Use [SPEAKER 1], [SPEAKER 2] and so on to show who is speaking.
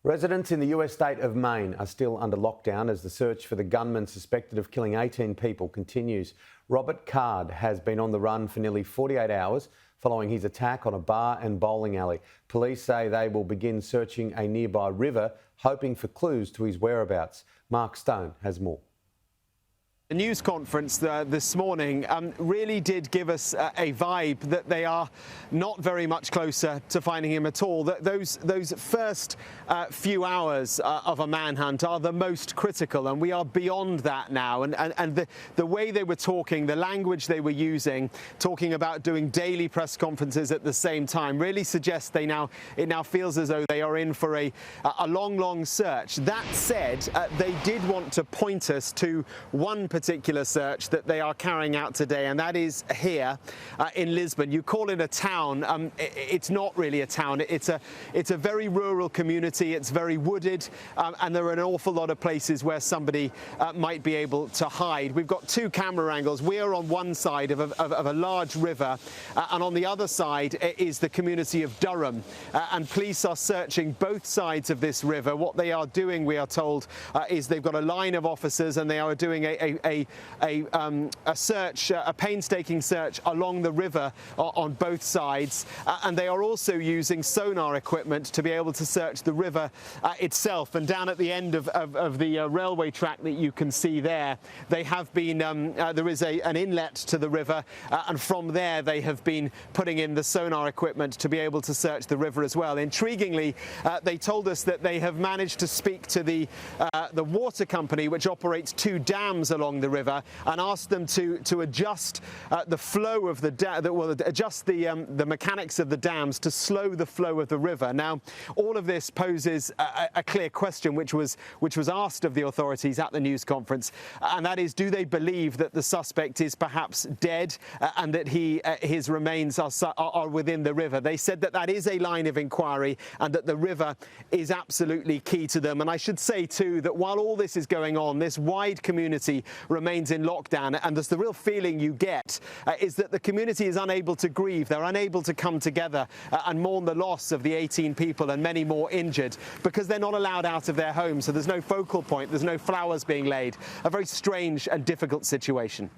[SPEAKER 1] Residents in the US state of Maine are still under lockdown as the search for the gunman suspected of killing 18 people continues. Robert Card has been on the run for nearly 48 hours following his attack on a bar and bowling alley. Police say they will begin searching a nearby river, hoping for clues to his whereabouts. Mark Stone has more.
[SPEAKER 2] The news conference this morning really did give us a vibe that they are not very much closer to finding him at all. Those first few hours of a manhunt are the most critical, and we are beyond that now. And the way they were talking, the language they were using, talking about doing daily press conferences at the same time, really suggests it now feels as though they are in for a long search. That said, they did want to point us to one particular search that they are carrying out today, and that is here in Lisbon. You call it a town. It's not really a town. It's a very rural community. It's very wooded, and there are an awful lot of places where somebody might be able to hide. We've got two camera angles. We are on one side of a large river, and on the other side is the community of Durham, and police are searching both sides of this river. What they are doing, we are told, is they've got a line of officers, and they are doing a search, a painstaking search along the river on both sides, and they are also using sonar equipment to be able to search the river itself. And down at the end of the railway track that you can see there, they have been there is an inlet to the river, and from there they have been putting in the sonar equipment to be able to search the river as well. Intriguingly, they told us that they have managed to speak to the water company which operates two dams along the river, and asked them to adjust the flow of the adjust the mechanics of the dams to slow the flow of the river. Now, all of this poses a clear question which was asked of the authorities at the news conference, and that is, do they believe that the suspect is perhaps dead and that his remains are within the river? They said that is a line of inquiry, and that the river is absolutely key to them. And I should say too that while all this is going on, this wide community remains in lockdown, and the real feeling you get is that the community is unable to grieve. They're unable to come together and mourn the loss of the 18 people and many more injured, because they're not allowed out of their homes. So there's no focal point, there's no flowers being laid. A very strange and difficult situation.